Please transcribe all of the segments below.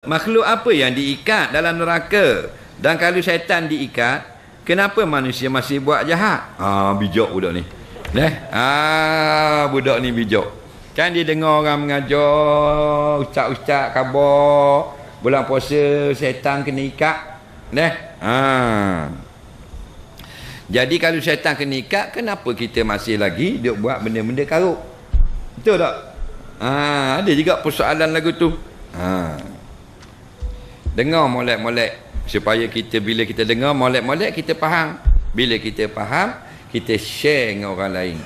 Makhluk apa yang diikat dalam neraka? Dan kalau syaitan diikat, kenapa manusia masih buat jahat? Bijak budak ni. Budak ni bijak. Kan dia dengar orang mengajar, ustaz-ustaz khabar, bulan puasa syaitan kena ikat. Jadi kalau syaitan kena ikat, kenapa kita masih lagi duk buat benda-benda karuk? Betul tak? Ada juga persoalan lagu tu. Dengar molek-molek supaya kita, bila kita dengar molek-molek, kita faham. Bila kita faham, kita share dengan orang lain.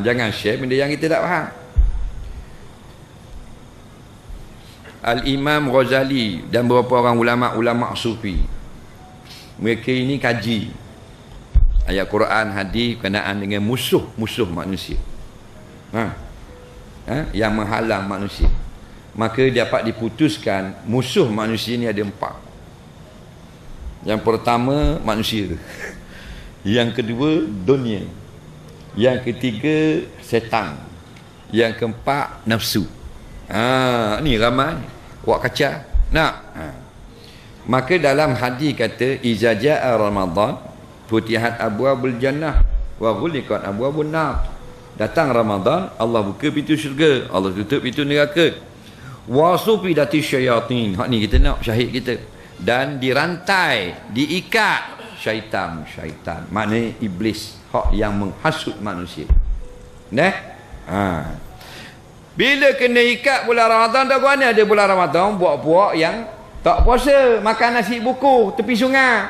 Jangan share benda yang kita tak faham. Al-Imam Ghazali dan beberapa orang ulama' sufi, mereka ini kaji ayat Quran, hadis berkenaan dengan musuh manusia, yang menghalang manusia. Maka dapat diputuskan musuh manusia ni ada 4. Yang pertama manusia, yang kedua dunia, yang ketiga setan, yang keempat nafsu. Ni ramai buat kacau. Maka dalam hadis kata iza jaa Ramadan futihat abwabul jannah wa ghuliqat abwabun nar. Datang Ramadan, Allah buka pintu syurga, Allah tutup pintu neraka. Wa sufidati syayatin. Hak ni kita nak syahid kita. Dan dirantai, diikat syaitan. Maknanya iblis, hak yang menghasut manusia. Bila kena ikat bulan Ramadan, tak mana ada bulan Ramadan buat-buat yang tak puasa, makan nasi buku tepi sungai.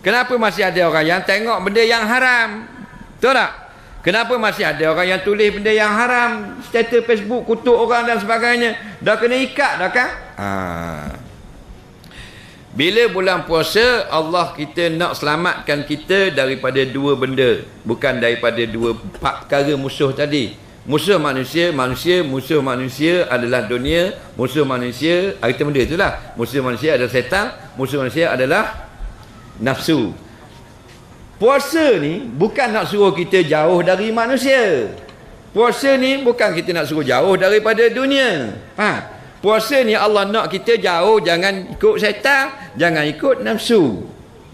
Kenapa masih ada orang yang tengok benda yang haram? Betul tak? Kenapa masih ada orang yang tulis benda yang haram, status Facebook, kutuk orang dan sebagainya? Dah kena ikat dah kan? Bila bulan puasa, Allah kita nak selamatkan kita daripada 2 benda, bukan daripada 4 perkara musuh tadi. Musuh manusia adalah dunia, musuh manusia, kita benda itulah. Musuh manusia adalah setan, musuh manusia adalah nafsu. Puasa ni bukan nak suruh kita jauh dari manusia. Puasa ni bukan kita nak suruh jauh daripada dunia. Puasa ni Allah nak kita jauh, jangan ikut syaitan, jangan ikut nafsu.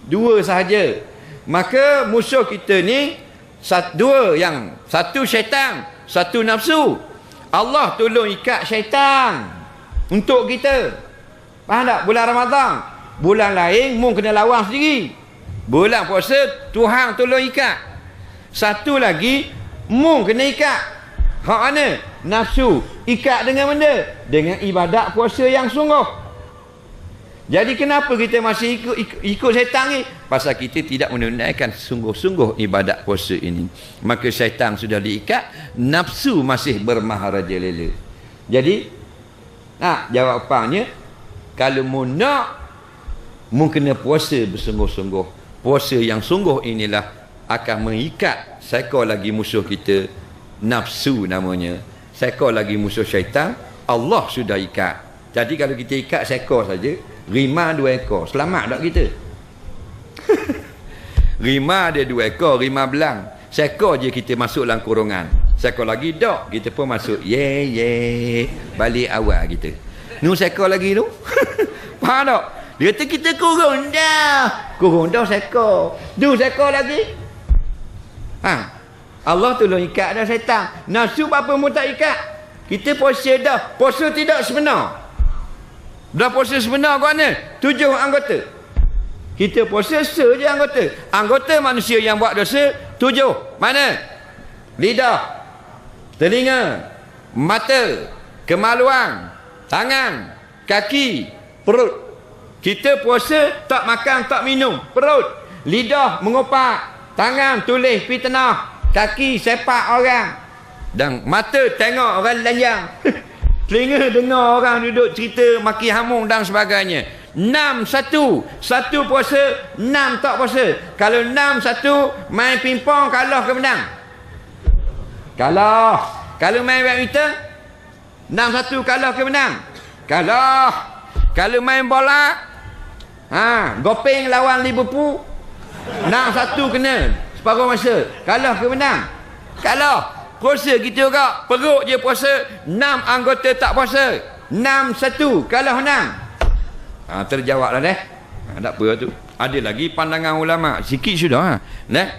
2 sahaja. Maka musuh kita ni 2, yang satu syaitan, satu nafsu. Allah tolong ikat syaitan untuk kita. Faham tak? Bulan Ramadan, bulan lain mung kena lawan sendiri. Bulan puasa Tuhan tolong ikat. Satu lagi mung kena ikat. Hak mana? Nafsu. Ikat dengan benda? Dengan ibadat puasa yang sungguh. Jadi kenapa kita masih ikut syaitan ni? Pasal kita tidak menunaikan sungguh-sungguh ibadat puasa ini. Maka syaitan sudah diikat, nafsu masih bermaharajalela. Jadi jawapannya, kalau mu nak, mu kena puasa bersungguh-sungguh. Puasa yang sungguh inilah akan mengikat seekor lagi musuh kita, nafsu namanya. Seekor lagi musuh syaitan, Allah sudah ikat. Jadi kalau kita ikat seekor saja, rimah 2 ekor, selamat tak kita? Rimah ada 2 ekor, rimah belang. Seekor je kita masuk dalam kurungan, seekor lagi dok, kita pun masuk balik awal kita. Seekor lagi tu. Faham tak? Dia kata kita kurung dah seekor, 2 seekor lagi. Allah tolong ikat dah syaitan. Nafsu apa mu tak ikat? Kita puasa dah. Puasa tidak sebenar. Dah puasa sebenar ke mana? 7 anggota. Kita puasa je anggota. Anggota manusia yang buat dosa 7. Mana? Lidah, telinga, mata, kemaluan, tangan, kaki, perut. Kita puasa tak makan, tak minum, perut. Lidah mengopak, tangan tulis fitnah, kaki sepak orang, dan mata tengok orang lanjang. Telinga dengar orang duduk cerita maki hamung dan sebagainya. 6-1. 1 puasa, 6 tak puasa. Kalau 6-1 main pingpong, kalah ke menang? Kalah. Kalau main badminton 6-1 kalah ke menang? Kalah. Kalau main bola, Gopeng lawan Liverpool, 6-1 kena separuh masa. Kalah ke menang? Kalah. Puasa kita juga, perut je puasa, 6 anggota tak puasa. 6-1. Kalah 6. Terjawablah dah. Tak apa tu. Ada lagi pandangan ulama. Sikit sudah. Nah.